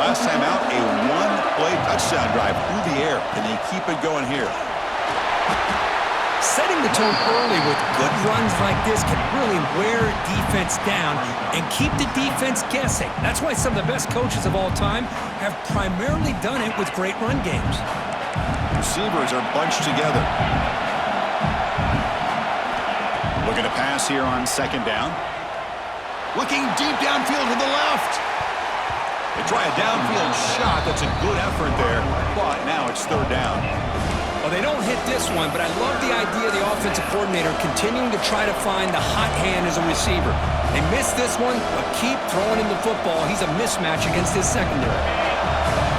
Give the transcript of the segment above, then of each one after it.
last time out, a one-play touchdown drive through the air. Can they keep it going here? Setting the tone early with good runs like this can really wear a defense down and keep the defense guessing. That's why some of the best coaches of all time have primarily done it with great run games. Receivers are bunched together. Looking to pass here on second down. Looking deep downfield to the left. They try a downfield shot. That's a good effort there, but now it's third down. Well, they don't hit this one, but I love the idea of the offensive coordinator continuing to try to find the hot hand as a receiver. They missed this one, but keep throwing him the football. He's a mismatch against his secondary.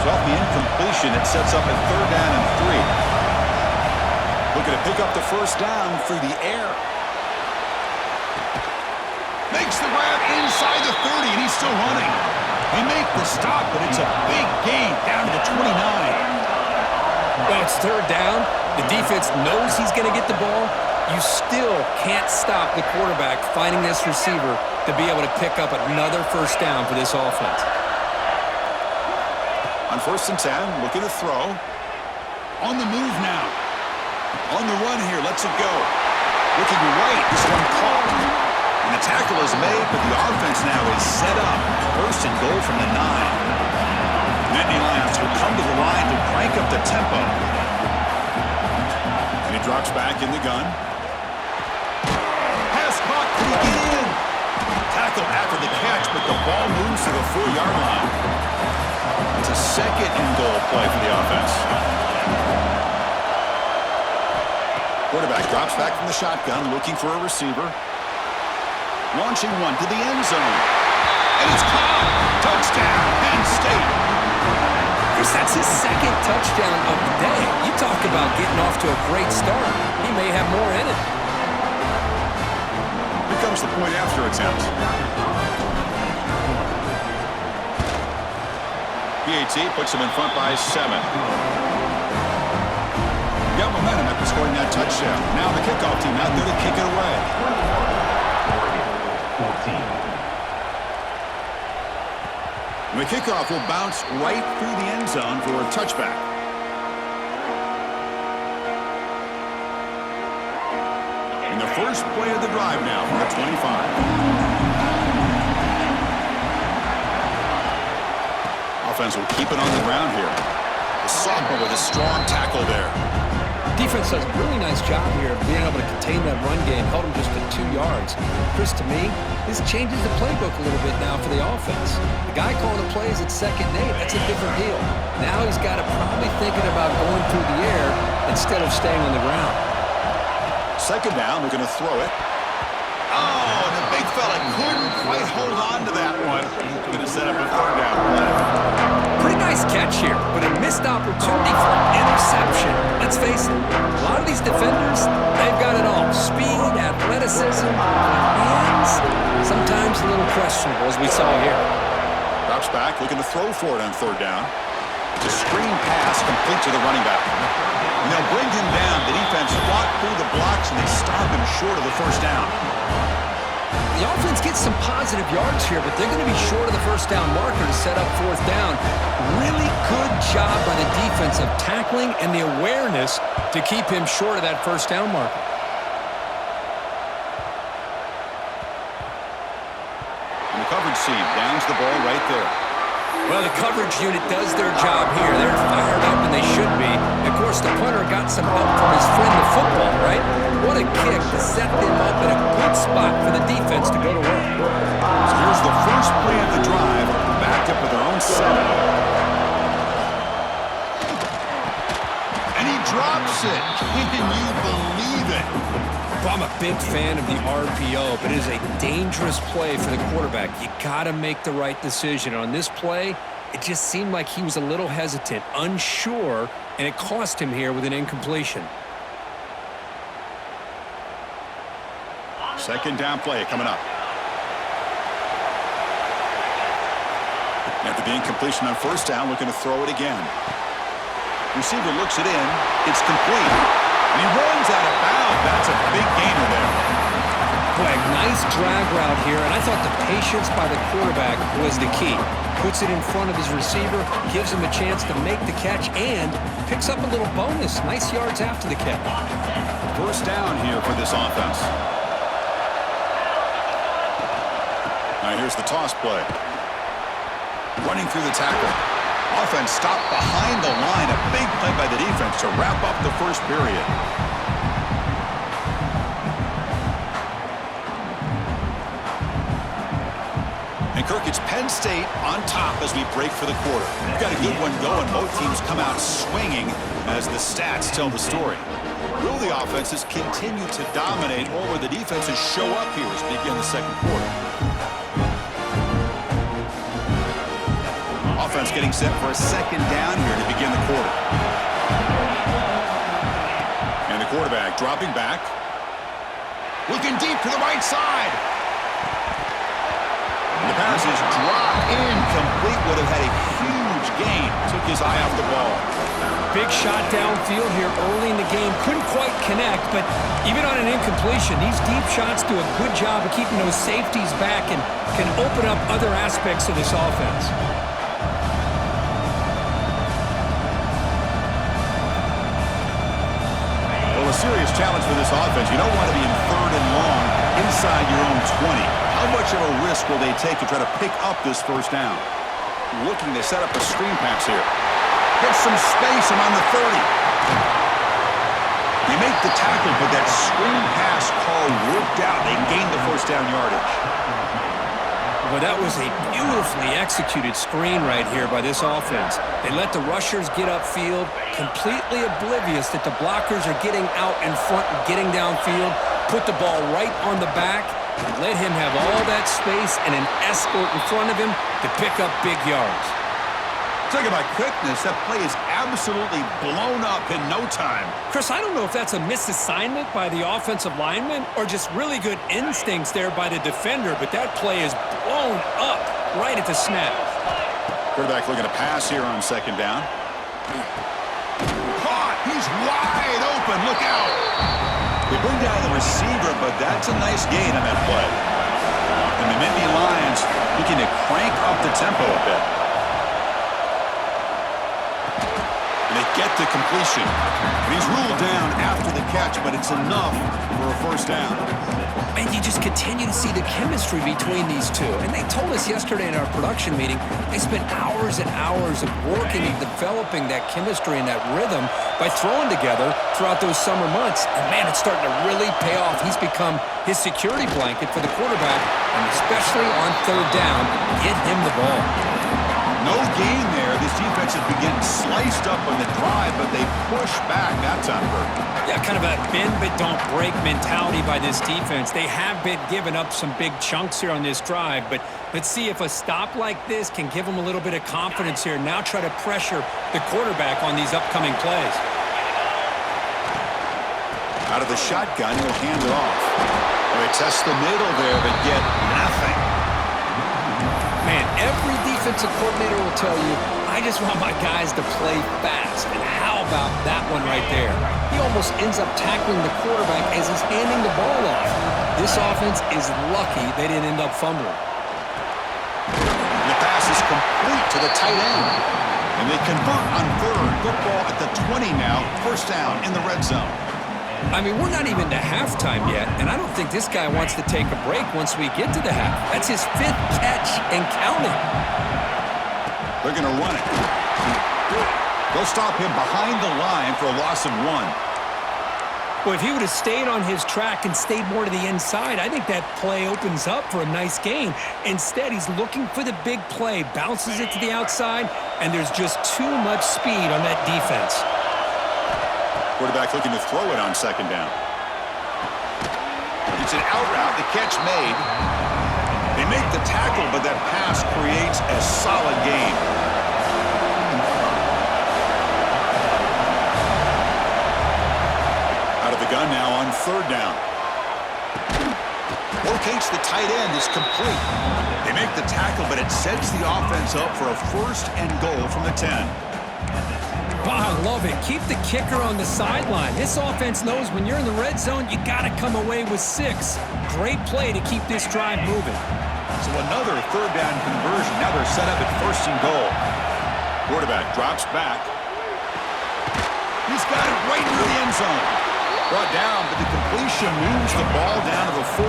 So off the incompletion, it sets up a third down and 3. Looking to pick up the first down through the air. Makes the grab inside the 30, and he's still running. They make the stop, but it's a big gain down to the 29. Well, it's third down. The defense knows he's going to get the ball. You still can't stop the quarterback finding this receiver to be able to pick up another first down for this offense. On 1st and 10, looking to throw. On the move now. On the run here, lets it go. Looking right, this one caught. And the tackle is made, but the offense now is set up. 1st and goal from the 9. Nittany Lions will come to the line to crank up the tempo. And he drops back in the gun. Pass caught, can he get in? Tackle after the catch, but the ball moves to the 4-yard line. It's a 2nd and goal play for the offense. Quarterback drops back from the shotgun, looking for a receiver. Launching one to the end zone. And it's caught. Touchdown, Penn State. That's his 2nd touchdown of the day. You talk about getting off to a great start. He may have more in it. Here comes the point after attempt. PAT puts him in front by 7. Got momentum after scoring that touchdown. Now the kickoff team out there to kick it away. 14. And the kickoff will bounce right through the end zone for a touchback. And the first play of the drive now from the 25. Offense will keep it on the ground here. The sophomore with a strong tackle there. Defense does a really nice job here of being able to contain that run game, held him just to 2 yards. Chris, to me, this changes the playbook a little bit now for the offense. The guy calling the plays at 2nd and 8, that's a different deal. Now he's got to probably thinking about going through the air instead of staying on the ground. 2nd down, we're going to throw it. Oh, and the big fella couldn't quite hold on to that one. Going to set up a 3rd down play. Pretty nice catch here, but a missed opportunity for an interception. Let's face it, a lot of these defenders, they've got it all. Speed, athleticism, hands, sometimes a little questionable, as we saw here. Drops back, looking to throw for it on 3rd down. It's a screen pass complete to the running back. And they'll bring him down. The defense fought through the blocks, and they stop him short of the 1st down. The offense gets some positive yards here, but they're going to be short of the 1st down marker to set up 4th down. Really good job by the defense of tackling and the awareness to keep him short of that 1st down marker. And the coverage team downs the ball right there. Well, the coverage unit does their job here. They're fired up, and they should be. Of course, the punter got some help from his friend, the football, right? What a kick to set them up in a good spot for the defense to go to work. So here's the first play of the drive, backed up with their own 7. And he drops it. Can you believe it? Well, I'm a big fan of the RPO, but it is a dangerous play for the quarterback. You got to make the right decision. On this play, it just seemed like he was a little hesitant, unsure, and it cost him here with an incompletion. 2nd down play coming up. After the incompletion on 1st down, looking to throw it again. Receiver looks it in. It's complete. And he runs out of bounds. That's a big gainer there. Boy, a nice drag route here, and I thought the patience by the quarterback was the key. Puts it in front of his receiver, gives him a chance to make the catch, and picks up a little bonus. Nice yards after the catch. First down here for this offense. Now here's the toss play. Running through the tackle. Offense stopped behind the line. A big play by the defense to wrap up the first period. And Kirk, it's Penn State on top as we break for the quarter. We've got a good one going. Both teams come out swinging as the stats tell the story. Will the offenses continue to dominate, or will the defenses show up here as we begin the second quarter? Offense getting set for a second down here to begin the quarter. And the quarterback dropping back. Looking deep to the right side. The pass is dropped incomplete. Would have had a huge gain. Took his eye off the ball. Big shot downfield here early in the game. Couldn't quite connect, but even on an incompletion, these deep shots do a good job of keeping those safeties back and can open up other aspects of this offense. Well, a serious challenge for this offense. You don't want to be in third and long inside your own 20. How much of a risk will they take to try to pick up this first down? Looking to set up a screen pass here. Gets some space and on the 30. They make the tackle, but that screen pass call worked out. They gained the first down yardage. Well, that was a beautifully executed screen right here by this offense. They let the rushers get upfield, completely oblivious that the blockers are getting out in front and getting downfield, put the ball right on the back, and let him have all that space and an escort in front of him to pick up big yards. Talk about quickness. That play is absolutely blown up in no time. Chris, I don't know if that's a misassignment by the offensive lineman or just really good instincts there by the defender, but that play is blown up right at the snap. Quarterback looking to pass here on second down. Caught! He's wide open. Look out! They bring down the receiver, but that's a nice gain on that play. And the Nittany Lions looking to crank up the tempo a bit. And they get the completion. And he's ruled down after the catch, but it's enough for a first down. And you just continue to see the chemistry between these two. And they told us yesterday in our production meeting, they spent hours and hours of working and developing that chemistry and that rhythm by throwing together throughout those summer months. And man, it's starting to really pay off. He's become his security blanket for the quarterback, and especially on third down, get him the ball. No gain there. This defense has been getting sliced up on the drive, but they push back that time. Yeah, kind of a bend but don't break mentality by this defense. They have been giving up some big chunks here on this drive, but let's see if a stop like this can give them a little bit of confidence here. Now try to pressure the quarterback on these upcoming plays. Out of the shotgun, he'll hand it off. They test the middle there, but get nothing. Man, every defensive coordinator will tell you, I just want my guys to play fast. And how about that one right there? He almost ends up tackling the quarterback as he's handing the ball off. This offense is lucky they didn't end up fumbling. And the pass is complete to the tight end. And they convert on third. Football at the 20 now. First down in the red zone. I mean, we're not even to halftime yet, and I don't think this guy wants to take a break once we get to the half. That's his 5th catch and counting. They're going to run it. They'll stop him behind the line for a loss of 1. Well, if he would have stayed on his track and stayed more to the inside, I think that play opens up for a nice gain. Instead, he's looking for the big play, bounces it to the outside, and there's just too much speed on that defense. Quarterback looking to throw it on second down. It's an out route. The catch made. They make the tackle, but that pass creates a solid gain. Out of the gun now on third down. Locates the tight end is complete. They make the tackle, but it sets the offense up for a first and goal from the 10. Wow, I love it. Keep the kicker on the sideline. This offense knows when you're in the red zone, you got to come away with 6. Great play to keep this drive moving. So another third down conversion. Now they're set up at 1st and goal. Quarterback drops back. He's got it right near the end zone. Brought down, but the completion moves the ball down to the 4.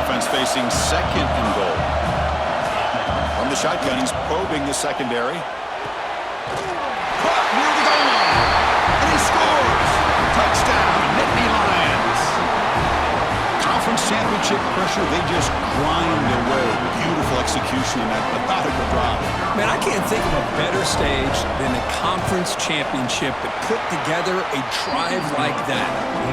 Offense facing 2nd and goal. From the shotgun, he's probing the secondary. Caught near the goal line. And he scores. Touchdown, Nittany Lions. Conference championship pressure, they just grind away. Beautiful execution on that methodical drive. Man, I can't think of a better stage than the conference championship to put together a drive like that.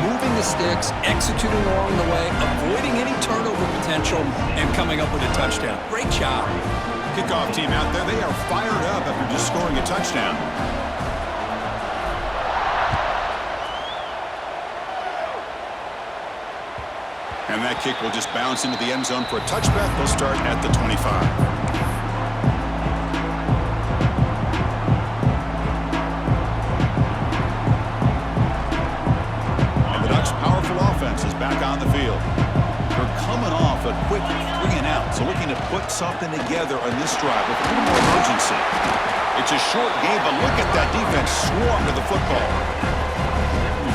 Moving the sticks, executing along the way, avoiding any turnover potential, and coming up with a touchdown. Great job. Kickoff team out there, they are fired up after just scoring a touchdown. And that kick will just bounce into the end zone for a touchback. They'll start at the 25. And the Ducks' powerful offense is back on the field. They're coming off a quick 3 and out, so looking to put something together on this drive with a little more urgency. It's a short game, but look at that defense swarm to the football.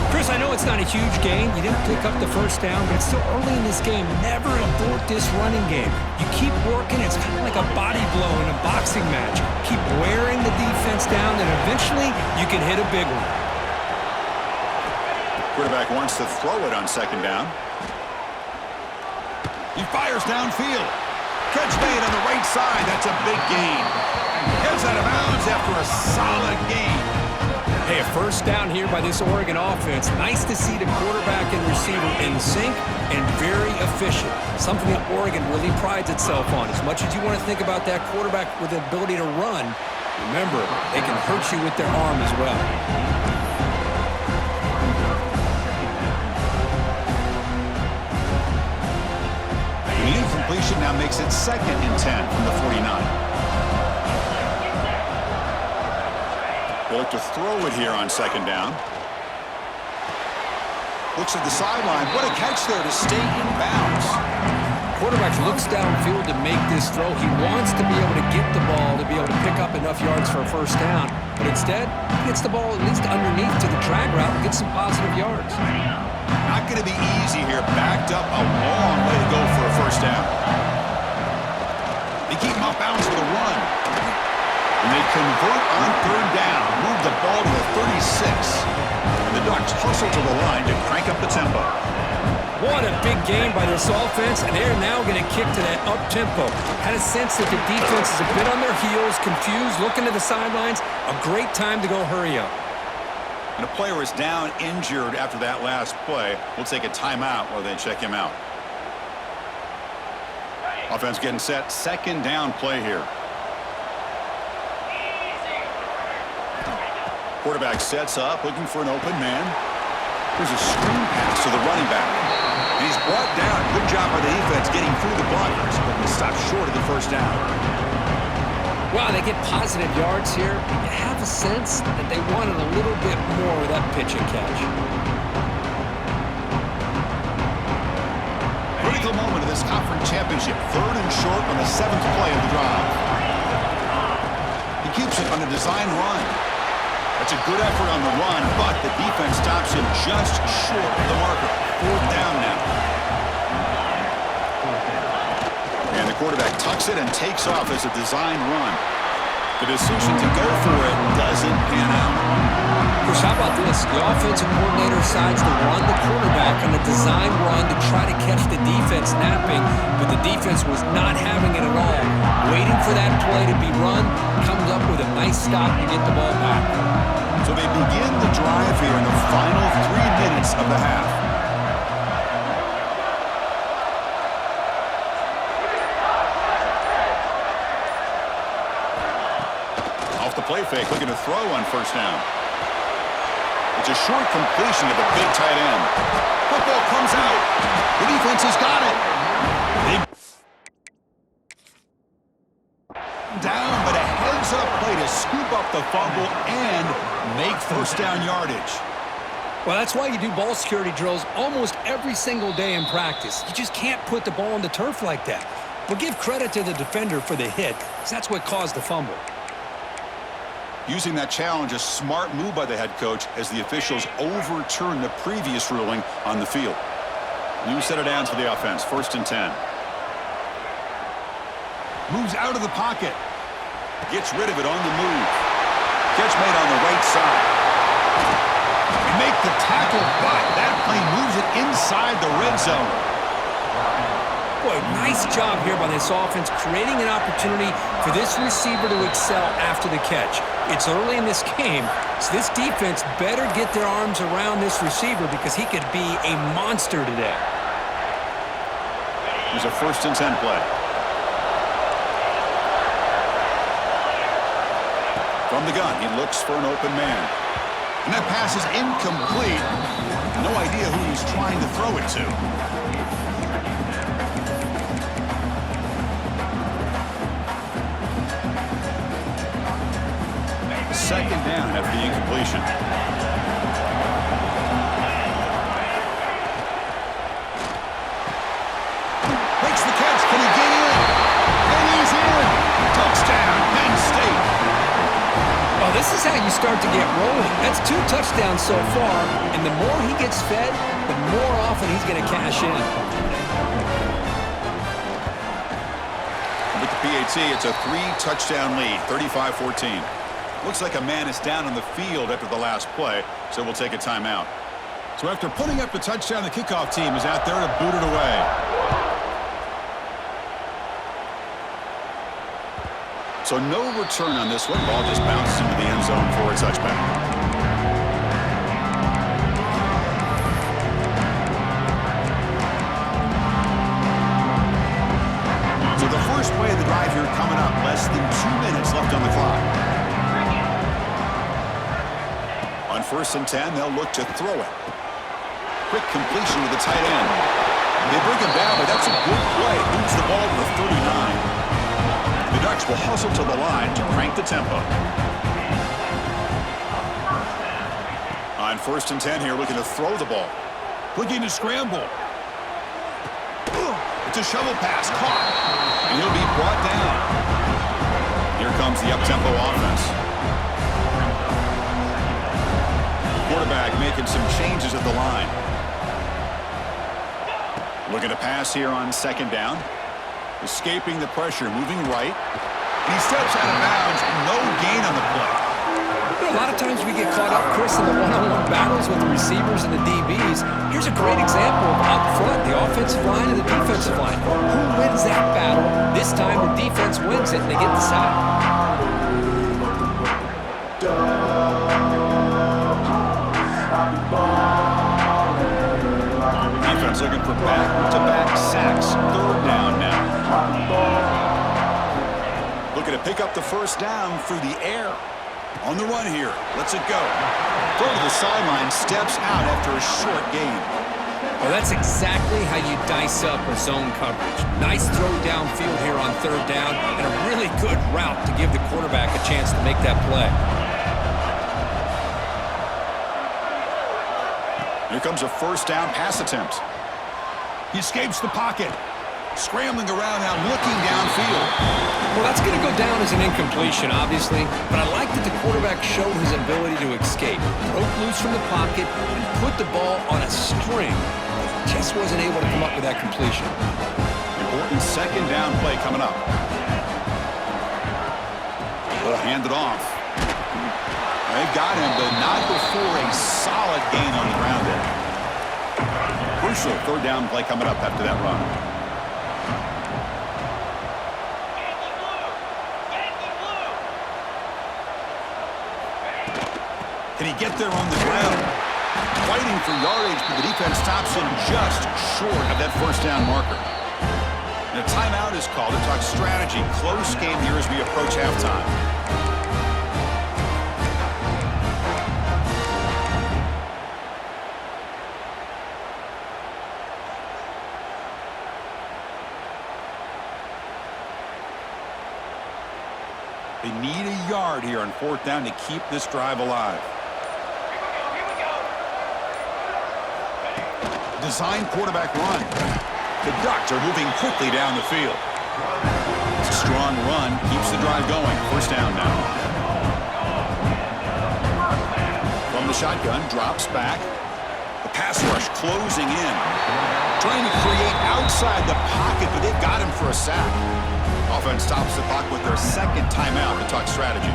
Chris, I know it's not a huge gain. You didn't pick up the 1st down, but it's still early in this game. Never abort this running game. You keep working. It's kind of like a body blow in a boxing match. Keep wearing the defense down, and eventually you can hit a big one. Quarterback wants to throw it on 2nd down. He fires downfield. Catch made on the right side. That's a big gain. Gets out of bounds after a solid gain. Hey, a 1st down here by this Oregon offense. Nice to see the quarterback and receiver in sync and very efficient. Something that Oregon really prides itself on. As much as you want to think about that quarterback with the ability to run, remember, they can hurt you with their arm as well. The incompletion now makes it 2nd and 10 from the 49. They look to throw it here on 2nd down. Looks at the sideline. What a catch there to stay in bounds. Quarterback looks downfield to make this throw. He wants to be able to get the ball to be able to pick up enough yards for a 1st down. But instead, he gets the ball at least underneath to the drag route and gets some positive yards. Not going to be easy here. Backed up a long way to go for a 1st down. They keep him off bounds for the run. And they convert on 3rd down. Move the ball to the 36. And the Ducks hustle to the line to crank up the tempo. What a big game by this offense, and they're now going to kick to that up-tempo. Had a sense that the defense is a bit on their heels, confused, looking to the sidelines. A great time to go hurry up. And a player is down injured after that last play. We'll take a timeout while they check him out. Offense getting set. 2nd down play here. Quarterback sets up, looking for an open man. There's a screen pass to the running back. And he's brought down. Good job by the defense getting through the blockers, but he stopped short of the 1st down. Wow, they get positive yards here. You have a sense that they wanted a little bit more of that pitch and catch. Critical moment of this conference championship. 3rd and short on the 7th play of the drive. He keeps it on a design run. That's a good effort on the run, but the defense stops him just short of the marker. 4th down now. And the quarterback tucks it and takes off as a design run. The decision to go for it doesn't pan out. Chris, how about this? The offensive coordinator decides to run the quarterback on a design run to try to catch the defense napping, but the defense was not having it at all. Waiting for that play to be run, comes up with a nice stop to get the ball back. So they begin the drive here in the final 3 minutes of the half. Off the play fake, looking to throw on 1st down. It's a short completion to the big tight end. Football comes out. The defense has got it. Down, but a heads-up play to scoop up the fumble and make first down yardage. Well, that's why you do ball security drills almost every single day in practice. You just can't put the ball on the turf like that. We'll give credit to the defender for the hit, because that's what caused the fumble. Using that challenge, a smart move by the head coach as the officials overturn the previous ruling on the field. New set of downs for the offense, 1st and 10. Moves out of the pocket. Gets rid of it on the move. Catch made on the right side. And make the tackle, but that play moves it inside the red zone. Boy, nice job here by this offense, creating an opportunity for this receiver to excel after the catch. It's early in this game, so this defense better get their arms around this receiver because he could be a monster today. Here's a 1st and 10 play. From the gun, he looks for an open man. And that pass is incomplete. No idea who he's trying to throw it to. Second down after the incompletion. Makes the catch. Can he get in? And he's in. Touchdown, Penn State. Well, this is how you start to get rolling. That's 2 touchdowns so far, and the more he gets fed, the more often he's going to cash in. With the PAT, it's a 3-touchdown lead, 35-14. Looks like a man is down on the field after the last play, so we'll take a timeout. So after putting up the touchdown, the kickoff team is out there to boot it away. So no return on this one. Ball just bounces into the end zone for a touchback. So the first play of the drive here coming up. Less than 2 minutes left on the clock. On 1st and 10, they'll look to throw it. Quick completion to the tight end. They bring him down, but that's a good play. Moves the ball to the 39. The Ducks will hustle to the line to crank the tempo. On 1st and 10 here, looking to throw the ball. Looking to scramble. It's a shovel pass, caught. And he'll be brought down. Here comes the up-tempo offense. Quarterback making some changes at the line. Looking to pass here on 2nd down. Escaping the pressure, moving right. He steps out of bounds, no gain on the play. You know, a lot of times we get caught up, Chris, in the one-on-one battles with the receivers and the DBs. Here's a great example of up front, the offensive line and the defensive line. Who wins that battle? This time the defense wins it and they get the sack. Defense looking for back-to-back sacks. 3rd down now. Looking to pick up the 1st down through the air. On the run here. Lets it go. Throw to the sideline. Steps out after a short gain. Well, that's exactly how you dice up a zone coverage. Nice throw downfield here on 3rd down and a really good route to give the quarterback a chance to make that play. Here comes a 1st down pass attempt. He escapes the pocket. Scrambling around now, looking downfield. Well, that's going to go down as an incompletion, obviously, but I like that the quarterback showed his ability to escape. Broke loose from the pocket and put the ball on a string. Just wasn't able to come up with that completion. Important 2nd down play coming up. They'll hand it off. They've got him, but not before a solid gain on the ground there. Crucial 3rd down play coming up after that run. Can he get there on the ground? Fighting for yardage, but the defense stops him just short of that 1st down marker. And a timeout is called to talk strategy. Close game here as we approach halftime. They need a yard here on 4th down to keep this drive alive. Design quarterback run. The Ducks are moving quickly down the field. It's a strong run, keeps the drive going. 1st down now. From the shotgun, drops back. The pass rush closing in. Trying to create outside the pocket, but they've got him for a sack. Offense stops the clock with their 2nd timeout to talk strategy.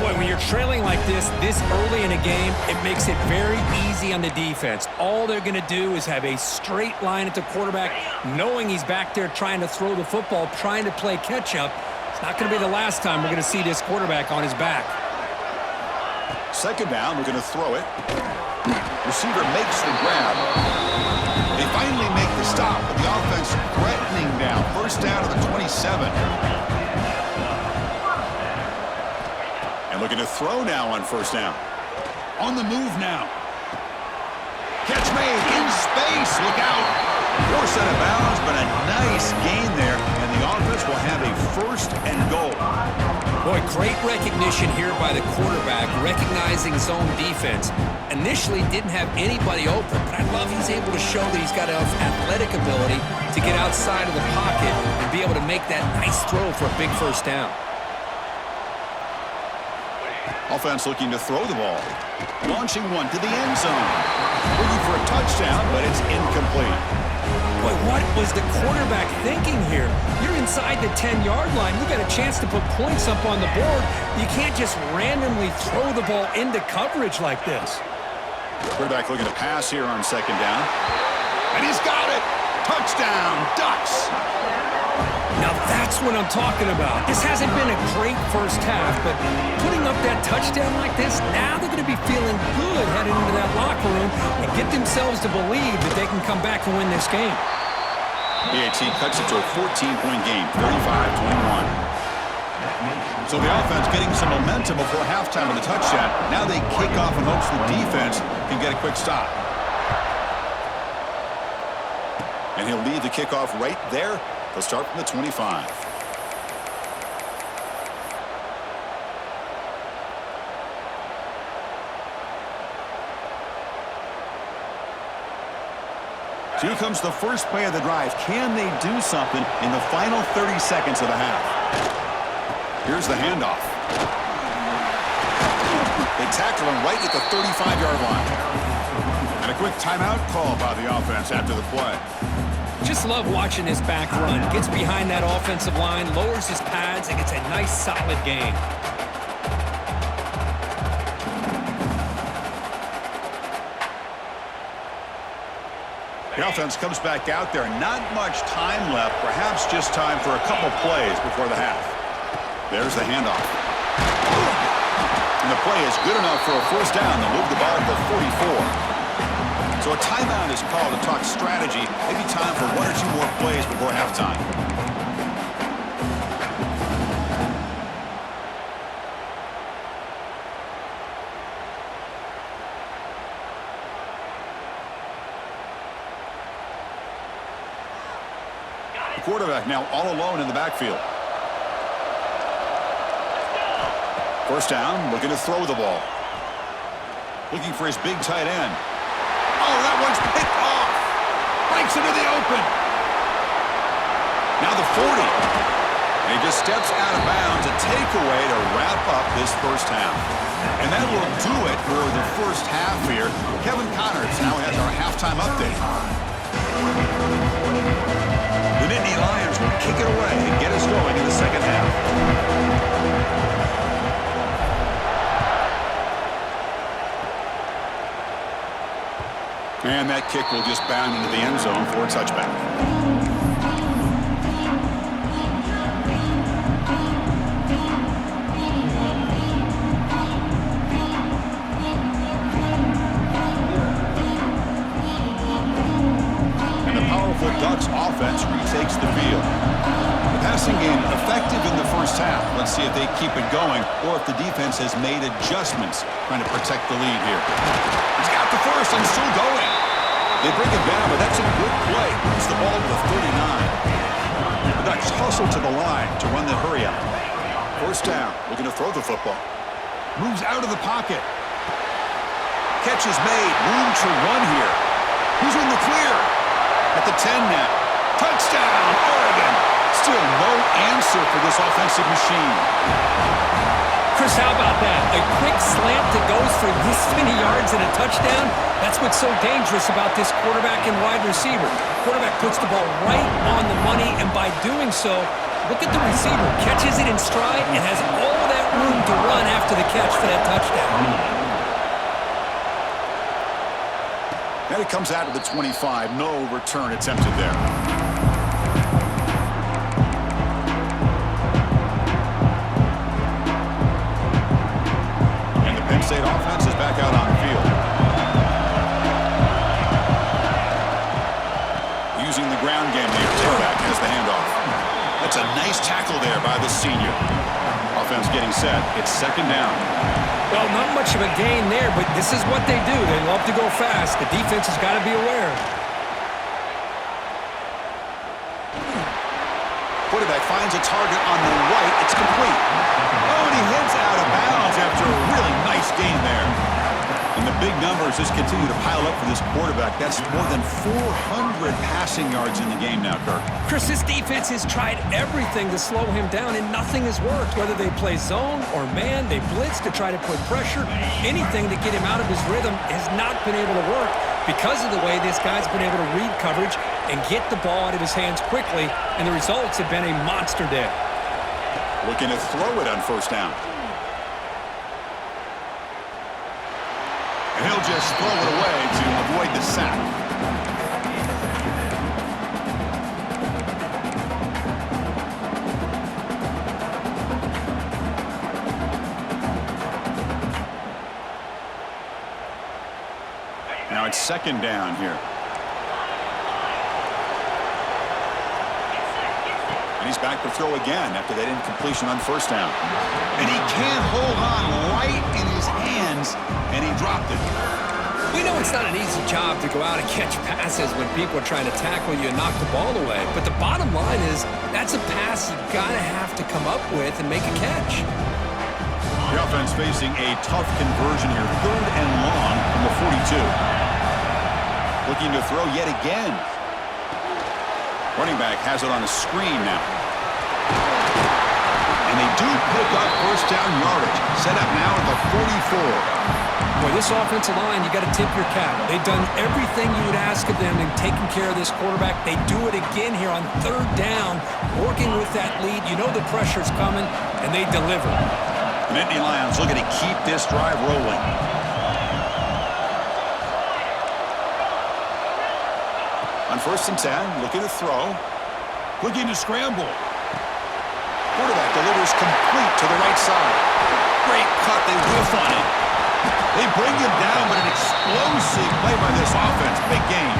Boy, when you're trailing like this early in a game, it makes it very easy on the defense. All they're going to do is have a straight line at the quarterback, knowing he's back there trying to throw the football, trying to play catch-up. It's not going to be the last time we're going to see this quarterback on his back. 2nd down, we're going to throw it. Receiver makes the grab. They finally make the stop, but the offense threatening now. 1st down to the 27. And looking to throw now on 1st down. On the move now. Catch made in space. Look out. Forced out of bounds, but a nice gain there. And the offense will have a 1st and goal. Boy, great recognition here by the quarterback, recognizing zone defense. Initially didn't have anybody open, but I love he's able to show that he's got enough athletic ability to get outside of the pocket and be able to make that nice throw for a big 1st down. Offense looking to throw the ball. Launching one to the end zone. Looking for a touchdown, but it's incomplete. Boy, what was the quarterback thinking here? You're inside the 10-yard line. You got a chance to put points up on the board. You can't just randomly throw the ball into coverage like this. Quarterback looking to pass here on 2nd down. And he's got it! Touchdown, Ducks! Now that's what I'm talking about. This hasn't been a great 1st half, but putting up that touchdown like this, now they're going to be feeling good heading into that locker room and get themselves to believe that they can come back and win this game. PAT cuts it to a 14-point game, 35-21. So the offense getting some momentum before halftime with a touchdown. Now they kick off in hopes the defense can get a quick stop. And he'll lead the kickoff right there. They'll start from the 25. So here comes the first play of the drive. Can they do something in the final 30 seconds of the half? Here's the handoff. They tackle him right at the 35-yard line. And a quick timeout call by the offense after the play. Just love watching this back run. Gets behind that offensive line, lowers his pads, and gets a nice, solid gain. The offense comes back out there. Not much time left. Perhaps just time for a couple plays before the half. There's the handoff. And the play is good enough for a 1st down. They'll move the ball to the 44. So a timeout is called to talk strategy. Maybe time for 1 or 2 more plays before halftime. The quarterback now all alone in the backfield. 1st down, looking to throw the ball. Looking for his big tight end. Oh, that one's picked off. Breaks into the open. Now the 40. And he just steps out of bounds. A takeaway to wrap up this 1st half. And that will do it for the 1st half here. Kevin Connors now has our halftime update. The Nittany Lions will kick it away and get us going in the 2nd half. And that kick will just bound into the end zone for a touchback. And the powerful Ducks offense retakes the field. The passing game effective in the 1st half. Let's see if they keep it going or if the defense has made adjustments trying to protect the lead here. He's got the 1st and still going. They bring it down, but that's a good play. Moves the ball to the 39. The Ducks hustle to the line to run the hurry out. First down, looking to throw the football. Moves out of the pocket. Catch is made, room to run here. Who's in the clear? At the 10 now. Touchdown, Oregon. Still no answer for this offensive machine. Chris, how about that? A quick slant that goes for this many yards and a touchdown? That's what's so dangerous about this quarterback and wide receiver. Quarterback puts the ball right on the money, and by doing so, look at the receiver. Catches it in stride and has all that room to run after the catch for that touchdown. And it comes out of the 25. No return attempted there. And the Penn State offense is back out on the field. Using the ground game here. Tailback has the handoff. That's a nice tackle there by the senior. Offense getting set. It's second down. Well, not much of a gain there, but this is what they do. They love to go fast. The defense has got to be aware. Quarterback finds a target on the right. It's complete. Oh, and he heads out of bounds after a really nice gain there. And the big numbers just continue to pile up for this quarterback. That's more than 400 passing yards in the game now, Kirk. Chris, this defense has tried everything to slow him down, and nothing has worked. Whether they play zone or man, they blitz to try to put pressure. Anything to get him out of his rhythm has not been able to work because of the way this guy's been able to read coverage and get the ball out of his hands quickly, and the results have been a monster day. Looking to throw it on first down. And he'll just throw it away to avoid the sack. Now it's second down here. And he's back to throw again after that incompletion on first down. And he can't hold on right in his hands, and he dropped it. We know it's not an easy job to go out and catch passes when people are trying to tackle you and knock the ball away. But the bottom line is that's a pass you've got to have to come up with and make a catch. The offense facing a tough conversion here. Third and long from the 42. Looking to throw yet again. Running back has it on a screen now. And they do pick up first down yardage. Set up now at the 44. Boy, this offensive line, you got to tip your cap. They've done everything you would ask of them in taking care of this quarterback. They do it again here on third down, working with that lead. You know the pressure's coming, and they deliver. The Nittany Lions looking to keep this drive rolling. On first and 10, looking to throw. Looking to scramble. Quarterback delivers complete to the right side. Great cut. They whiff on it. They bring him down, but an explosive play by this offense. Big game.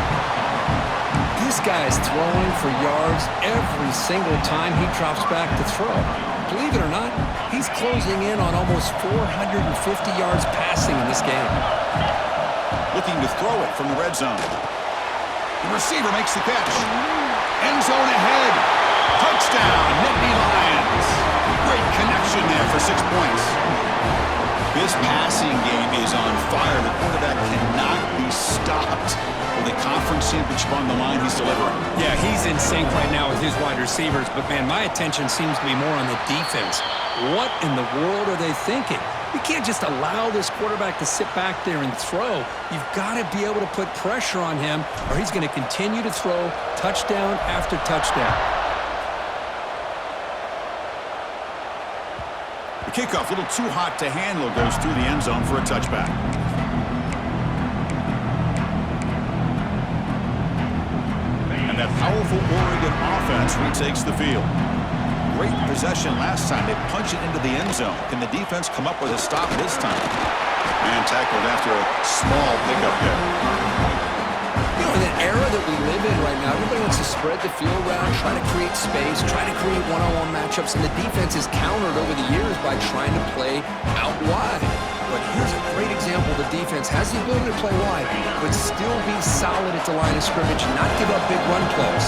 This guy's throwing for yards every single time he drops back to throw. Believe it or not, he's closing in on almost 450 yards passing in this game. Looking to throw it from the red zone. The receiver makes the catch. End zone ahead. Touchdown, Nittany Lions. Great connection there for 6 points. This passing game is on fire. The quarterback cannot be stopped. With the conference championship on the line, he's delivering. Yeah, he's in sync right now with his wide receivers, but man, my attention seems to be more on the defense. What in the world are they thinking? You can't just allow this quarterback to sit back there and throw. You've got to be able to put pressure on him, or he's going to continue to throw touchdown after touchdown. The kickoff, a little too hot to handle, goes through the end zone for a touchback. And that powerful Oregon offense retakes the field. Great possession last time. They punch it into the end zone. Can the defense come up with a stop this time? Man tackled after a small pickup there. You know, in an era that we live in right now, everybody wants to spread the field around, try to create space, try to create one-on-one matchups, and the defense is countered over the years by trying to play out wide. But here's a great example. The defense has the ability to play wide, but still be solid at the line of scrimmage and not give up big run plays.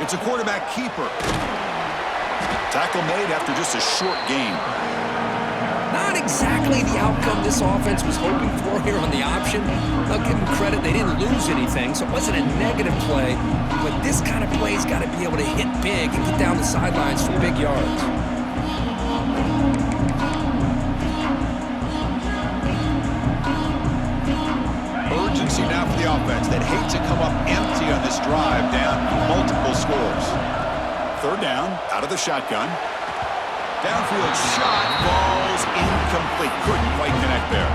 It's a quarterback keeper. Tackle made after just a short gain. Not exactly the outcome this offense was hoping for here on the option. I'll give them credit, they didn't lose anything, so it wasn't a negative play. But this kind of play's got to be able to hit big and get down the sidelines for big yards. Urgency now for the offense. They'd hate to come up empty on this drive, down multiple scores. Third down, out of the shotgun. Downfield shot, falls incomplete. Couldn't quite connect there.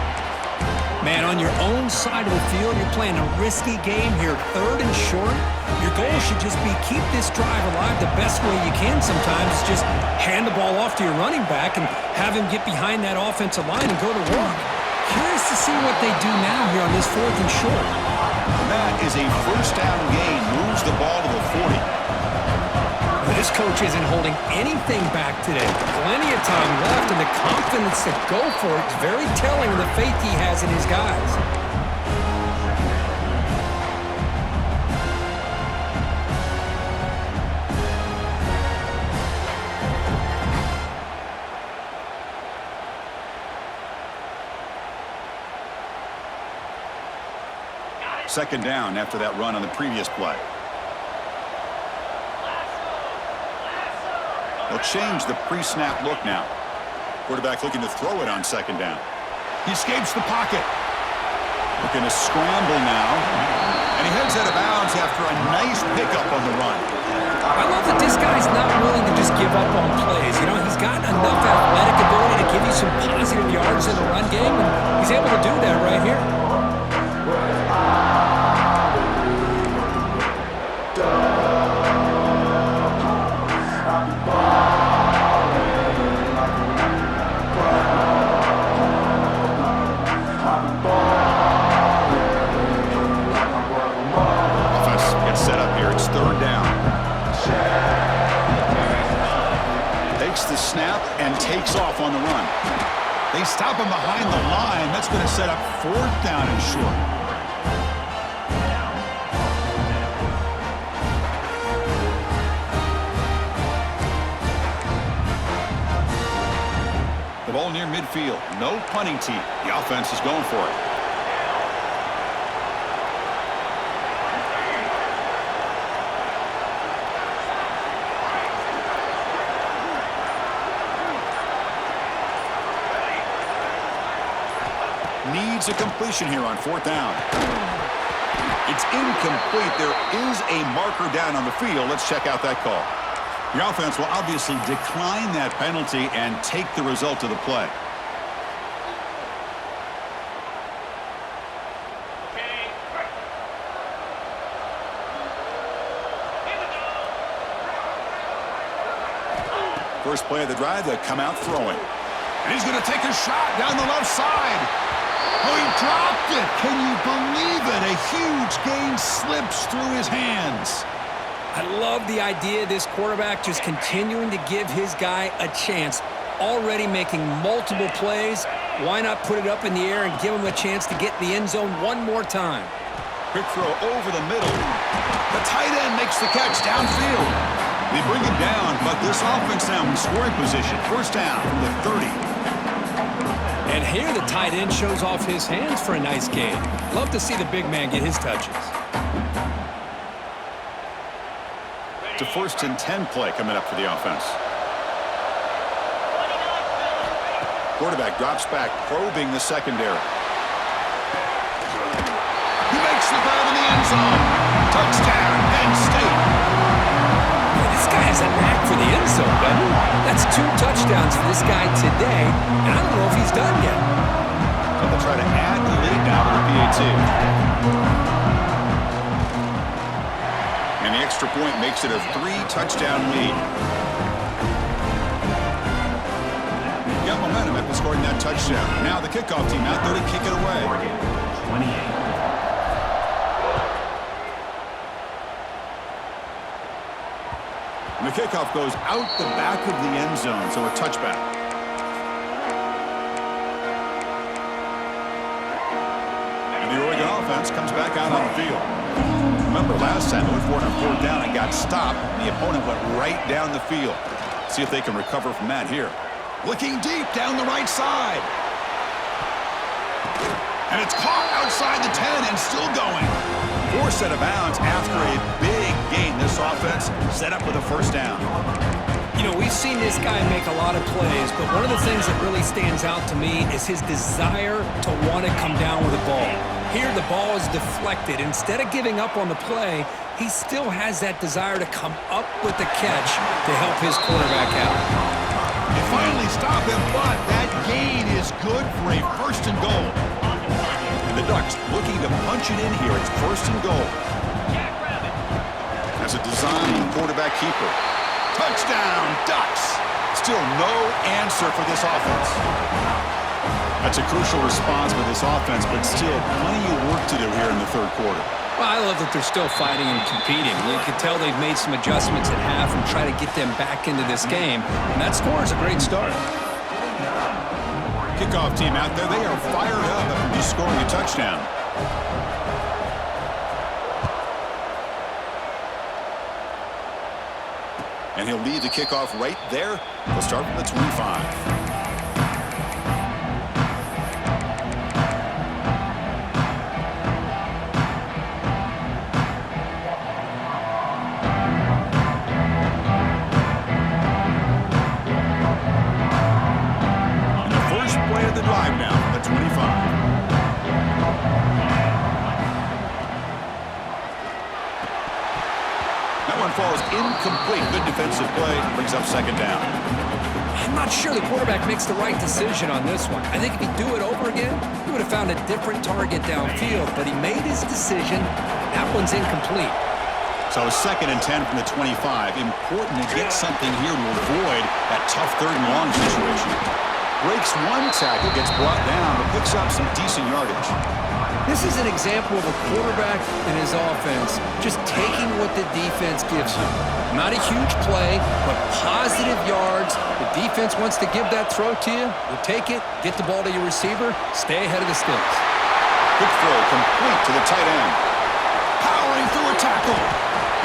Man, on your own side of the field, you're playing a risky game here. Third and short, your goal should just be keep this drive alive the best way you can sometimes. Just hand the ball off to your running back and have him get behind that offensive line and go to work. Curious to see what they do now here on this fourth and short. That is a first down gain. Moves the ball to the 40. This coach isn't holding anything back today. Plenty of time left, and the confidence to go for it is very telling of the faith he has in his guys. Second down after that run on the previous play. They'll change the pre-snap look now. Quarterback looking to throw it on second down. He escapes the pocket. Looking to scramble now. And he heads out of bounds after a nice pickup on the run. I love that this guy's not willing to just give up on plays. You know, he's got enough athletic ability to give you some positive yards in the run game, and he's able to do that right here. Set up here. It's third down. Takes the snap and takes off on the run. They stop him behind the line. That's going to set up fourth down and short. The ball near midfield. No punting team. The offense is going for it. Needs a completion here on fourth down. It's incomplete. There is a marker down on the field. Let's check out that call. The offense will obviously decline that penalty and take the result of the play. First play of the drive, they come out throwing. And he's going to take a shot down the left side. Oh, he dropped it. Can you believe it? A huge gain slips through his hands. I love the idea of this quarterback just continuing to give his guy a chance. Already making multiple plays. Why not put it up in the air and give him a chance to get in the end zone one more time? Quick throw over the middle. The tight end makes the catch downfield. They bring him down, but this offense now in scoring position. First down from the 30. And here the tight end shows off his hands for a nice gain. Love to see the big man get his touches. It's a 1st and 10 play coming up for the offense. Quarterback drops back, probing the secondary. He makes the grab in the end zone. Touchdown, Penn State. This guy has a knack for the end zone, buddy. That's 2 touchdowns for this guy today, and I don't know if he's done yet. So they'll try to add the lead now to the PAT. And the extra point makes it a 3-touchdown lead. Got momentum after scoring that touchdown. Now the kickoff team out there to kick it away. 28. And the kickoff goes out the back of the end zone, so a touchback. And the Oregon offense offense comes back out on the field. Remember last time they went for it on 4th down and got stopped. The opponent went right down the field. See if they can recover from that here. Looking deep down the right side. And it's caught outside the 10 and still going. Forced out of bounds after a big gain. This offense set up with a 1st down. You know, we've seen this guy make a lot of plays, but one of the things that really stands out to me is his desire to want to come down with the ball. Here, the ball is deflected. Instead of giving up on the play, he still has that desire to come up with the catch to help his quarterback out. They finally stop him, but that gain is good for a 1st and goal. And the Ducks looking to punch it in here. It's 1st and goal. As a design quarterback keeper. Touchdown, Ducks! Still no answer for this offense. That's a crucial response for this offense, but still plenty of work to do here in the 3rd quarter. Well, I love that they're still fighting and competing. You can tell they've made some adjustments at half and try to get them back into this game. And that score is a great start. Kickoff team out there, they are fired up after just scoring a touchdown. And he'll lead the kickoff right there. They'll start from the 25. Drive now from the 25. That one falls incomplete. Good defensive play. Brings up 2nd down. I'm not sure the quarterback makes the right decision on this one. I think if he'd do it over again, he would have found a different target downfield, but he made his decision. That one's incomplete. So 2nd and 10 from the 25. Important to get something here to avoid that tough 3rd and long situation. Breaks one tackle, gets brought down, but picks up some decent yardage. This is an example of a quarterback and his offense just taking what the defense gives him. Not a huge play, but positive yards. The defense wants to give that throw to you. You take it, get the ball to your receiver, stay ahead of the sticks. Quick throw complete to the tight end. Powering through a tackle.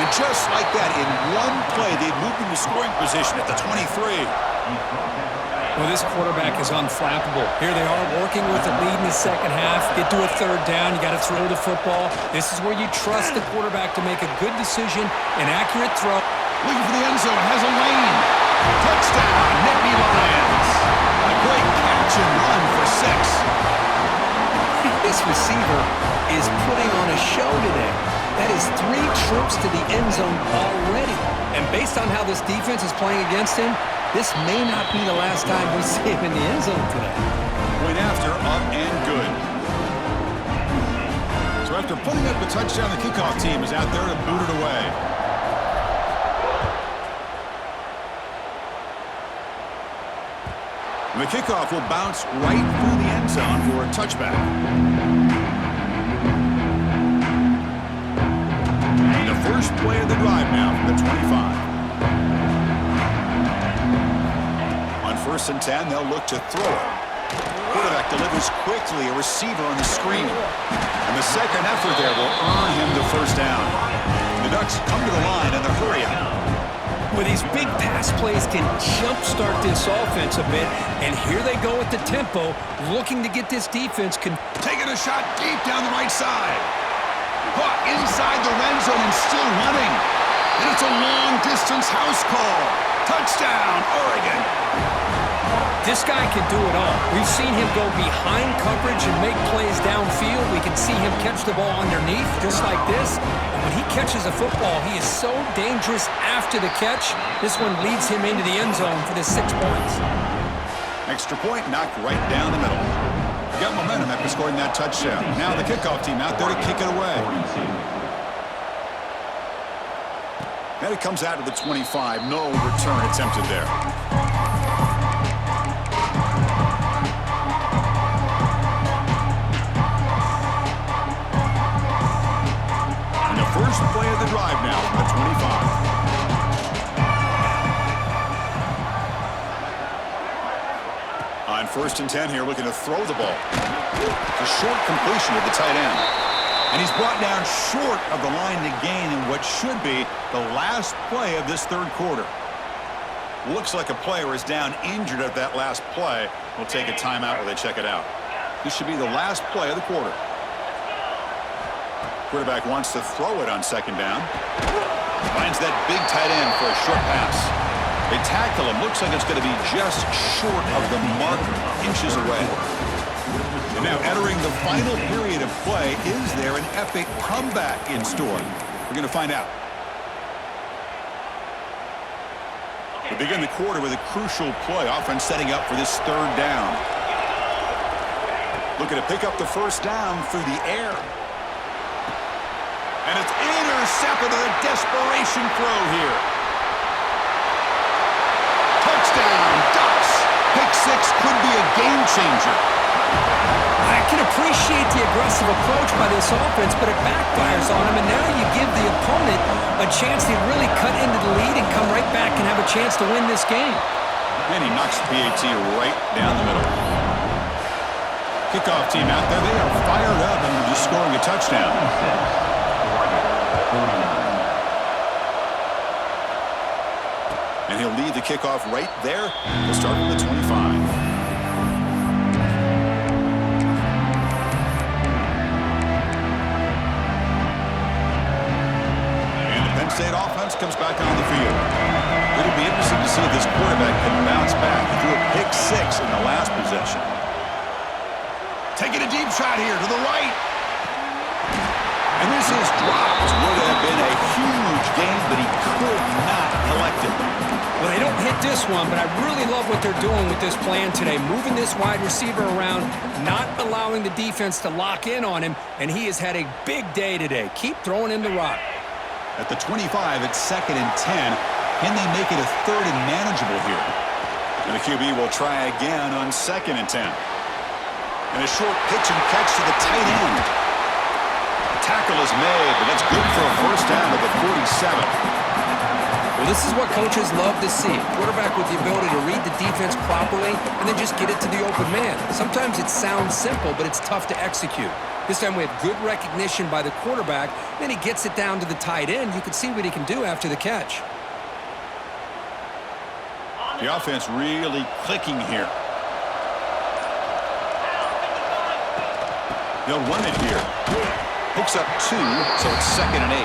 And just like that, in one play, they'd moved into scoring position at the 23. Well, this quarterback is unflappable. Here they are working with the lead in the 2nd half. Get to a 3rd down. You got to throw the football. This is where you trust the quarterback to make a good decision, an accurate throw. Looking for the end zone. Has a lane. Touchdown, Nittany Lions. A great catch and run for 6. This receiver is putting on a show today. That is 3 trips to the end zone already. And based on how this defense is playing against him, this may not be the last time we see him in the end zone today. Point after, up and good. So after putting up the touchdown, the kickoff team is out there to boot it away. And the kickoff will bounce right through the end zone for a touchback. And the first play of the drive now from the 25. 1st and 10, they'll look to throw it. Quarterback delivers quickly, a receiver on the screen. And the 2nd effort there will earn him the 1st down. The Ducks come to the line in the hurry up. Well, these big pass plays can jumpstart this offense a bit, and here they go at the tempo, looking to get this defense. Taking a shot deep down the right side. Caught inside the red zone and still running. And it's a long-distance house call. Touchdown, Oregon. This guy can do it all. We've seen him go behind coverage and make plays downfield. We can see him catch the ball underneath, just like this. And when he catches a football, he is so dangerous after the catch. This one leads him into the end zone for the 6 points. Extra point knocked right down the middle. Got momentum after scoring that touchdown. Now the kickoff team out there to kick it away. And it comes out of the 25. No return attempted there. And the first play of the drive now from the 25. On 1st and 10 here, looking to throw the ball. It's a short completion of the tight end. And he's brought down short of the line to gain in what should be the last play of this third quarter. Looks like a player is down injured at that last play. We'll take a timeout while they check it out. This should be the last play of the quarter. Quarterback wants to throw it on second down. Finds that big tight end for a short pass. They tackle him. Looks like it's going to be just short of the marker, inches away. And now entering the final period of play, is there an epic comeback in store? We're going to find out. We begin the quarter with a crucial play. Offense setting up for this third down. Looking to pick up the first down through the air. And it's intercepted with a desperation throw here. Touchdown, Ducks. Pick six could be a game changer. I can appreciate the aggressive approach by this offense, but it backfires on him, and now you give the opponent a chance to really cut into the lead and come right back and have a chance to win this game. And he knocks the PAT right down the middle. Kickoff team out there, they are fired up and just scoring a touchdown. And he'll lead the kickoff right there. We'll start from the 25. State offense comes back on the field. It'll be interesting to see if this quarterback can bounce back. He threw a pick six in the last possession. Taking a deep shot here to the right. And this is dropped. Would have been a huge game, but he could not collect it. Well, they don't hit this one, but I really love what they're doing with this plan today. Moving this wide receiver around, not allowing the defense to lock in on him, and he has had a big day today. Keep throwing him the rock. At the 25, it's 2nd and 10. Can they make it a 3rd and manageable here? And the QB will try again on 2nd and 10. And a short pitch and catch to the tight end. The tackle is made, but that's good for a first down at the 47. Well, this is what coaches love to see. Quarterback with the ability to read the defense properly and then just get it to the open man. Sometimes it sounds simple, but it's tough to execute. This time we have good recognition by the quarterback. Then he gets it down to the tight end. You can see what he can do after the catch. The offense really clicking here. They'll run it here. Picks up 2, so it's 2nd and 8.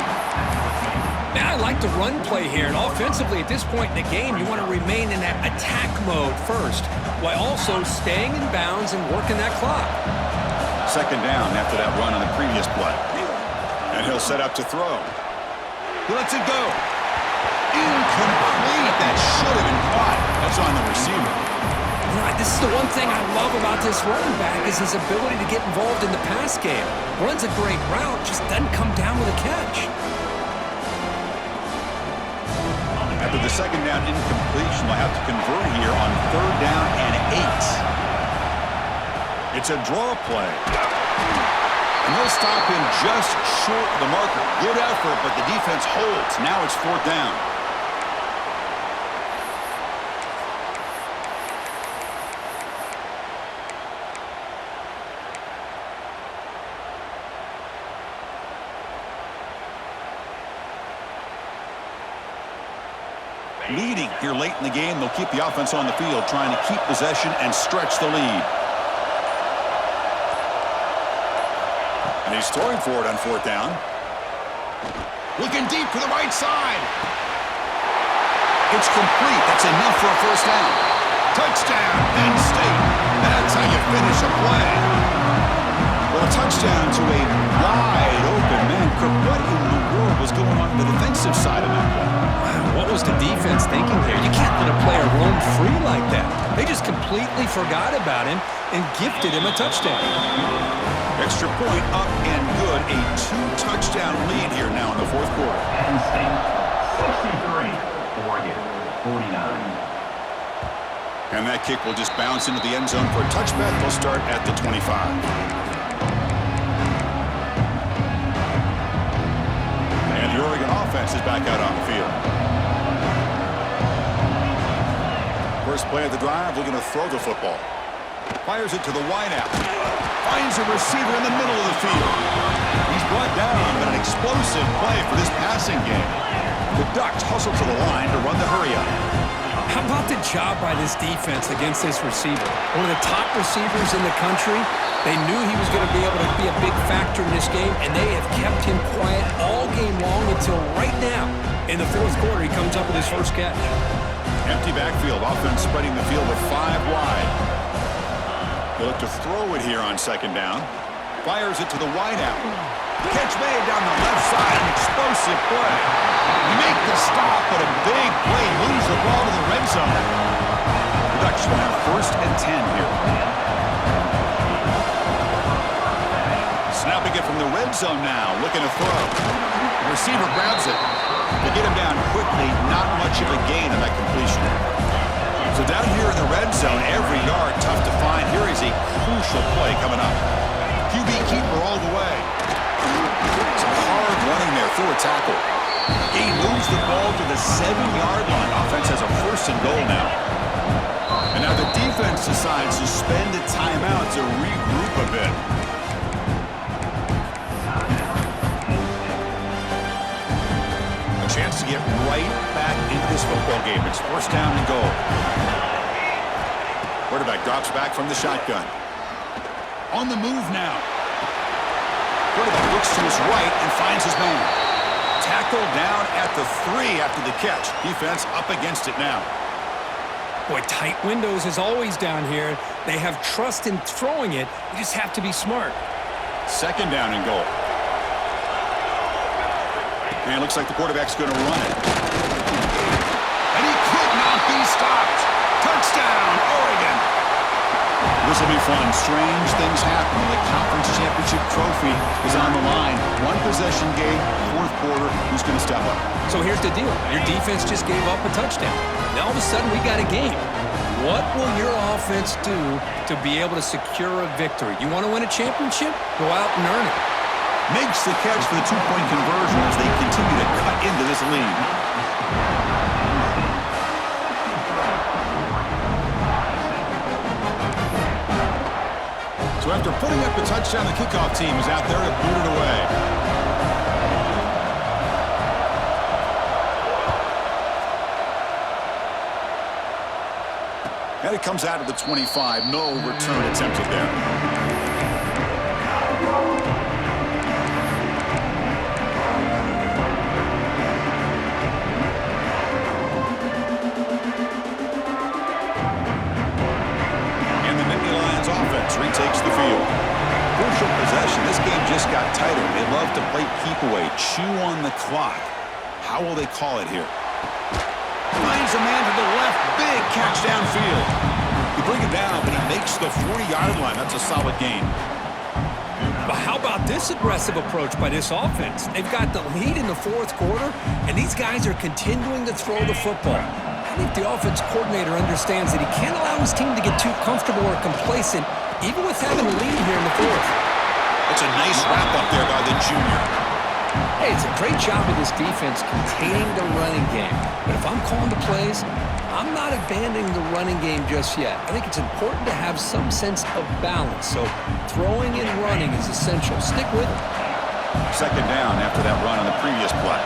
Now I like the run play here. And offensively, at this point in the game, you want to remain in that attack mode first, while also staying in bounds and working that clock. 2nd down after that run on the previous play. And he'll set up to throw. He lets it go. Incomplete. That should have been caught. That's on the receiver. Right, this is the one thing I love about this running back is his ability to get involved in the pass game. Runs a great route, just doesn't come down with a catch. After the 2nd down incompletion, they'll have to convert here on 3rd down and 8. It's a draw play. And they'll stop him just short of the marker. Good effort, but the defense holds. Now it's 4th down. Leading here late in the game, they'll keep the offense on the field, trying to keep possession and stretch the lead. And he's throwing for it on 4th down. Looking deep to the right side. It's complete. That's enough for a first down. Touchdown, Penn State. That's how you finish a play. Well, a touchdown to a wide open man. Kirk, what in the world was going on the defensive side of that play? Wow, what was the defense thinking there? You can't let a player roam free like that. They just completely forgot about him and gifted him a touchdown. Extra point up and good. A 2-touchdown lead here now in the 4th quarter. Penn State 63, Oregon 49. And that kick will just bounce into the end zone for a touchback. They'll start at the 25. And the Oregon offense is back out on the field. First play of the drive, looking to throw the football. Fires it to the wideout. Finds a receiver in the middle of the field. He's brought explosive play for this passing game. The Ducks hustle to the line to run the hurry-up. How about the job by this defense against this receiver? One of the top receivers in the country. They knew he was going to be able to be a big factor in this game, and they have kept him quiet all game long until right now. In the fourth quarter, he comes up with his first catch. Empty backfield, offense spreading the field with 5 wide. They look to throw it here on second down. Fires it to the wideout. Catch made down the left side, an explosive play. Make the stop, but a big play moves the ball to the red zone. The Ducks will have 1st and 10 here. Snapping it from the red zone now, looking to throw. The receiver grabs it. They get him down quickly, not much of a gain on that completion. So down here in the red zone, every yard tough to find. Here is a crucial play coming up. QB keeper all the way. Some hard running there through a tackle. He moves the ball to the 7-yard line. Offense has a 1st and goal now. And now the defense decides to spend a timeout to regroup a bit. A chance to get right back into this football game. It's 1st down and goal. Quarterback drops back from the shotgun. On the move now. Quarterback looks to his right and finds his man. Tackled down at the 3 after the catch. Defense up against it now. Boy, tight windows is always down here. They have trust in throwing it. You just have to be smart. 2nd down and goal. And it looks like the quarterback's going to run it. And he could not be stopped. Touchdown, Oregon. This will be fun. Strange things happen when the conference championship trophy is on the line. 1 possession game, 4th quarter. Who's going to step up? So here's the deal. Your defense just gave up a touchdown. Now all of a sudden we got a game. What will your offense do to be able to secure a victory? You want to win a championship? Go out and earn it. Makes the catch for the 2-point conversion as they continue to cut into this lead. So after putting up a touchdown, the kickoff team is out there to boot it away. And it comes out of the 25. No return attempted there. Retakes the field. Crucial possession. This game just got tighter. They love to play keep away, chew on the clock. How will they call it here? Finds a man to the left. Big catch downfield. You bring it down, but he makes the 40-yard line. That's a solid gain. But how about this aggressive approach by this offense? They've got the lead in the 4th quarter, and these guys are continuing to throw the football. I think the offense coordinator understands that he can't allow his team to get too comfortable or complacent, even with having the lead here in the 4th. It's a nice wrap-up there by the junior. Hey, it's a great job of this defense containing the running game. But if I'm calling the plays, I'm not abandoning the running game just yet. I think it's important to have some sense of balance. So throwing and running is essential. Stick with it. 2nd down after that run on the previous play.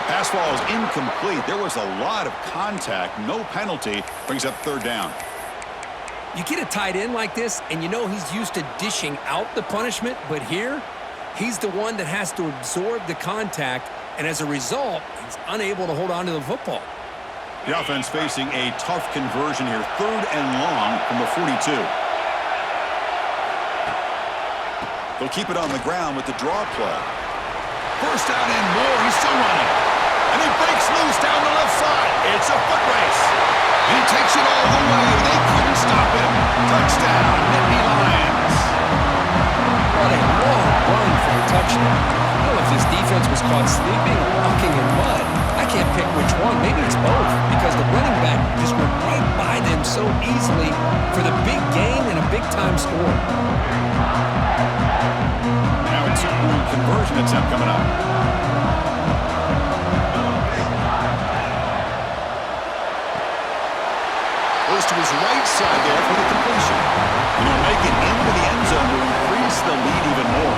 Pass ball is incomplete. There was a lot of contact. No penalty. Brings up 3rd down. You get a tight end like this, and you know he's used to dishing out the punishment, but here, he's the one that has to absorb the contact, and as a result, he's unable to hold on to the football. The offense facing a tough conversion here. 3rd and long from the 42. They'll keep it on the ground with the draw play. 1st down and more. He's still running. And he breaks loose down the left side. It's a foot race. And he takes it all the way. They couldn't stop him. Touchdown, Nittany Lions. What a long run for a touchdown. I don't know if this defense was caught sleeping or walking in mud. I can't pick which one. Maybe it's both, because the running back just went right by them so easily for the big gain and a big-time score. Now a 2-point conversion attempt coming up. Goes to his right side there for the completion. And he'll make it into the end zone to increase the lead even more.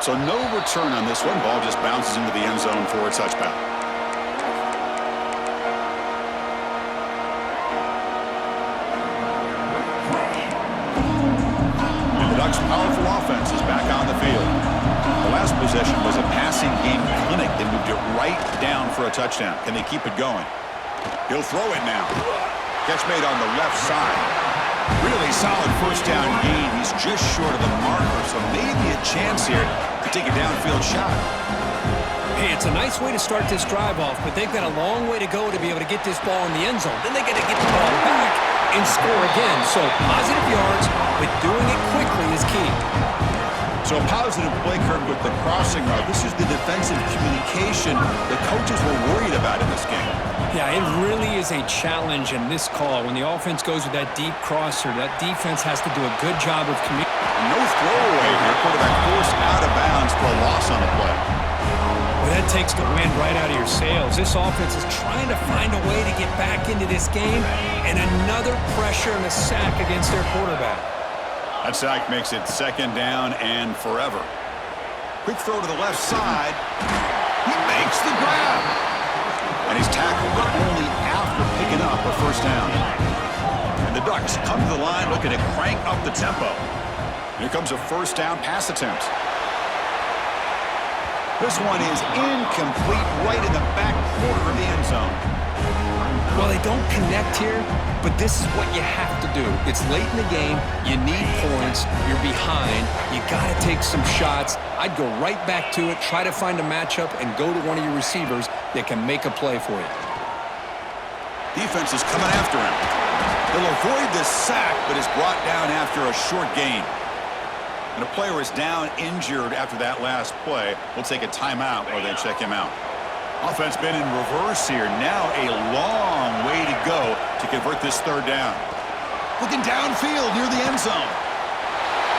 So no return on this one. Ball just bounces into the end zone for a touchback. And the Ducks' powerful offense is back on the field. The last possession was a passing game clinic. They moved it right down for a touchdown. Can they keep it going? He'll throw it now. Catch made on the left side. Really solid first down gain. He's just short of the marker, so maybe a chance here to take a downfield shot. Hey, it's a nice way to start this drive off, but they've got a long way to go to be able to get this ball in the end zone. Then they got to get the ball back and score again. So positive yards, but doing it quickly is key. So a positive play, Kirk, with the crossing route. This is the defensive communication the coaches were worried about in this game. Yeah, it really is a challenge in this call. When the offense goes with that deep crosser, that defense has to do a good job of communicating. No throwaway here. Quarterback forced out of bounds for a loss on the play. Well, that takes the wind right out of your sails. This offense is trying to find a way to get back into this game, and another pressure and a sack against their quarterback. That sack makes it second down and forever. Quick throw to the left side. He makes the grab. And he's tackled, but only after picking up a first down. And the Ducks come to the line looking to crank up the tempo. Here comes a first down pass attempt. This one is incomplete, right in the back quarter of the end zone. Well, they don't connect here, but this is what you have to do. It's late in the game. You need points. You're behind. You got to take some shots. I'd go right back to it, try to find a matchup, and go to one of your receivers that can make a play for you. Defense is coming after him. He'll avoid this sack, but is brought down after a short gain. And a player is down injured after that last play. We'll take a timeout or they check him out. Offense been in reverse here. Now a long way to go to convert this third down. Looking downfield near the end zone.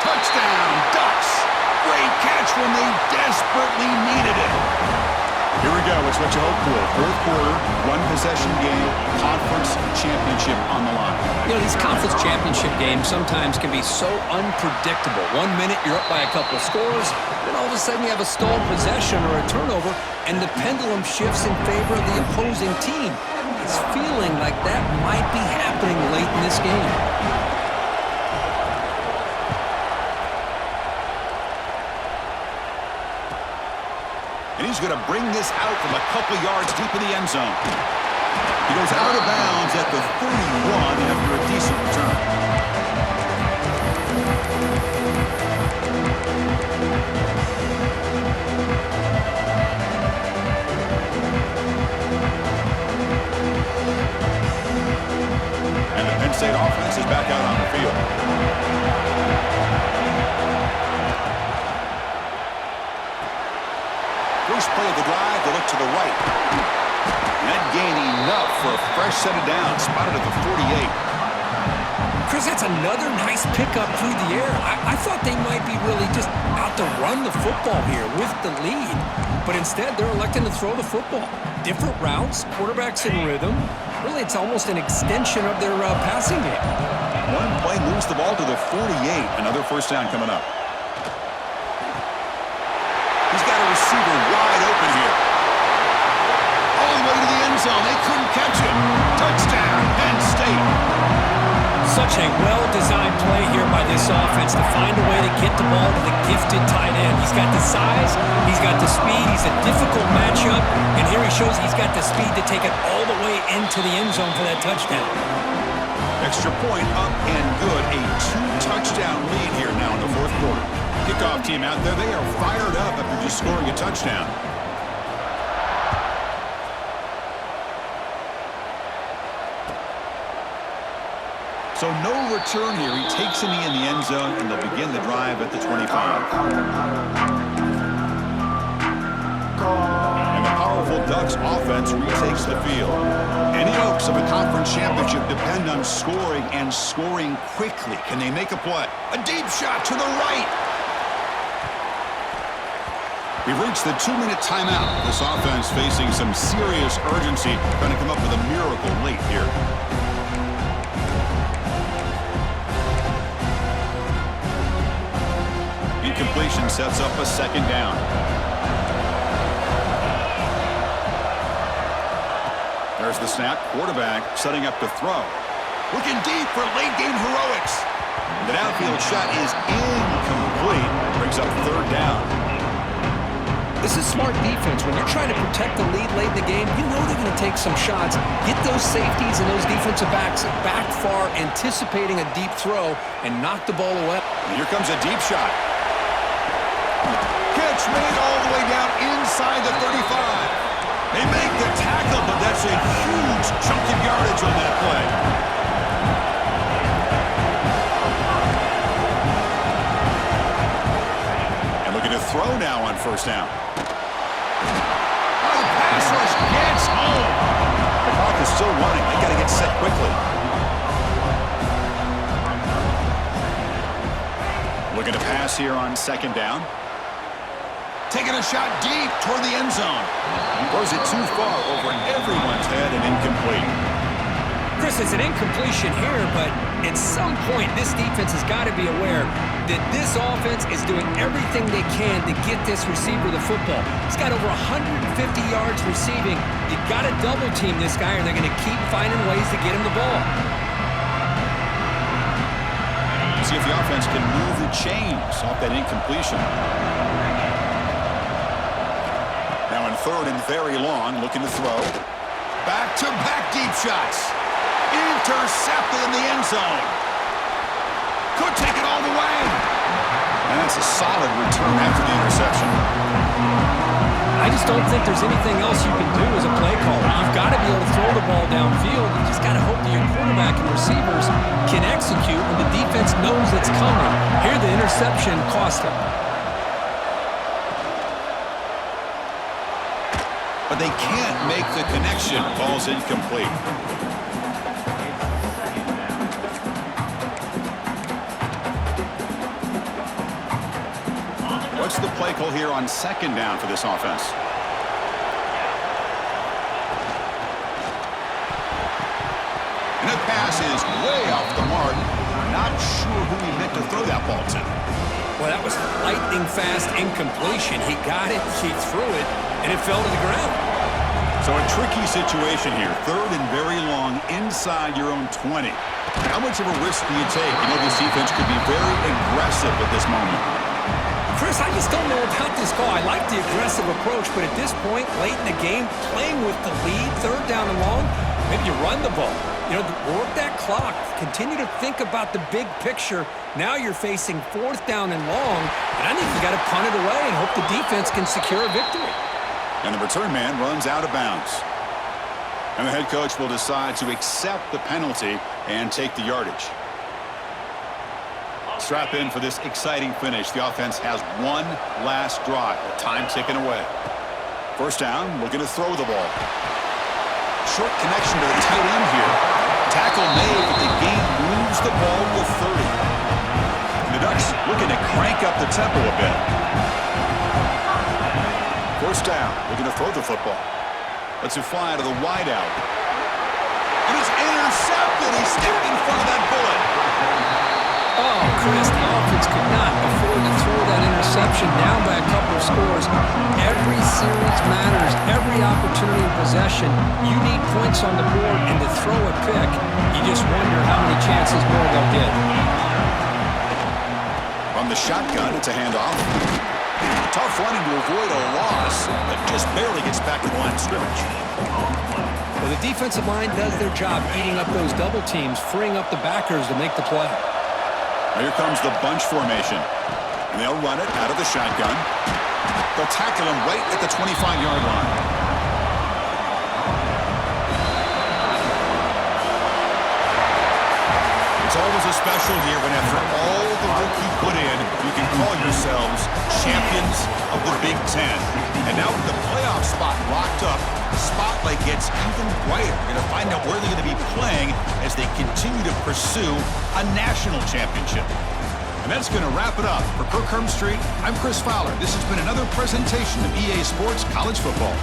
Touchdown, Ducks. Great catch when they desperately needed it. Here we go. It's what you hope for. Fourth quarter, one-possession game, conference championship on the line. You know, these conference championship games sometimes can be so unpredictable. 1 minute you're up by a couple of scores, then all of a sudden you have a stalled possession or a turnover, and the pendulum shifts in favor of the opposing team. It's feeling like that might be happening late in this game. And he's going to bring this out from a couple yards deep in the end zone. He goes out of bounds at the 31 after a decent return. And the Penn State offense is back out on the field. First play of the drive, they look to the right. And that gain enough for a fresh set of downs, spotted at the 48. Chris, that's another nice pickup through the air. I thought they might be really just out to run the football here with the lead. But instead, they're electing to throw the football. Different routes, quarterbacks in rhythm. Really, it's almost an extension of their passing game. One play moves the ball to the 48. Another first down coming up. He's got a receiver wide open here. All the way to the end zone. They couldn't catch it. Touchdown, Penn State. Such a well-designed play here by this offense to find a way to get the ball to the gifted tight end. He's got the size, he's got the speed, he's a difficult matchup, and here he shows he's got the speed to take it all the way into the end zone for that touchdown. Extra point up and good. A 2-touchdown lead here now in the fourth quarter. Kickoff team out there, they are fired up after just scoring a touchdown. So no return here. He takes a knee in the end zone, and they'll begin the drive at the 25. And the powerful Ducks offense retakes the field. Any hopes of a conference championship depend on scoring and scoring quickly. Can they make a play? A deep shot to the right. We've reached the 2-minute timeout. This offense facing some serious urgency, trying to come up with a miracle late here. incompletion sets up a second down. There's the snap. Quarterback setting up to throw. Looking deep for late-game heroics. The downfield shot is incomplete. Brings up third down. This is smart defense. When you're trying to protect the lead late in the game, you know they're going to take some shots. Get those safeties and those defensive backs back far, anticipating a deep throw, and knock the ball away. And here comes a deep shot. Catch made all the way down inside the 35. They make the tackle, but that's a huge chunk of yardage on that play. And looking to throw now on first down. Oh, the pass rush gets home. The clock is still running. They got to get set quickly. Looking to pass here on second down. Taking a shot deep toward the end zone. Throws it too far over everyone's head and incomplete. Chris, it's an incompletion here, but at some point, this defense has got to be aware that this offense is doing everything they can to get this receiver the football. He's got over 150 yards receiving. You got to double team this guy, or they're going to keep finding ways to get him the ball. See if the offense can move the chains off that incompletion. Now in third and very long, looking to throw. Back-to-back deep shots. Intercepted in the end zone. Could take it all the way. And that's a solid return after the interception. I just don't think there's anything else you can do as a play caller. You've got to be able to throw the ball downfield. You just got to hope that your quarterback and receivers can execute when the defense knows it's coming. Here, the interception cost him. But they can't make the connection. Ball's incomplete. What's the play call here on second down for this offense? And that pass is way off the mark. Not sure who he meant to throw that ball to. Well, that was lightning fast incompletion. He got it, he threw it, and it fell to the ground. So a tricky situation here. Third and very long inside your own 20. How much of a risk do you take? You know, this defense could be very aggressive at this moment. Chris, I just don't know about this call. I like the aggressive approach, but at this point, late in the game, playing with the lead, third down and long, maybe you run the ball. You know, work that clock. Continue to think about the big picture. Now you're facing fourth down and long, and I think you got to punt it away and hope the defense can secure a victory. And the return man runs out of bounds. And the head coach will decide to accept the penalty and take the yardage. Strap in for this exciting finish. The offense has one last drive. Time ticking away. First down, looking to throw the ball. Short connection to the tight end here. Tackle made, but the game moves the ball to 30. And the Ducks looking to crank up the tempo a bit. First down, looking to throw the football. Lets it fly to the wideout. And it's intercepted. He stepped in front of that bullet. Oh, Chris, the offense could not afford to throw that interception down by a couple of scores. Every series matters. Every opportunity in possession. You need points on the board, and to throw a pick, you just wonder how many chances more they'll get. From the shotgun, it's a handoff. Tough running to avoid a loss, but just barely gets back to the line of scrimmage. Well, the defensive line does their job eating up those double teams, freeing up the backers to make the play. Here comes the bunch formation. And they'll run it out of the shotgun. They'll tackle him right at the 25-yard line. It's always a special year when after all the work you put in, you can call yourselves champions of the Big Ten. And now with the playoff spot locked up, the spotlight gets even brighter. We're going to find out where they're going to be playing as they continue to pursue a national championship. And that's going to wrap it up. For Kirk Street, I'm Chris Fowler. This has been another presentation of EA Sports College Football.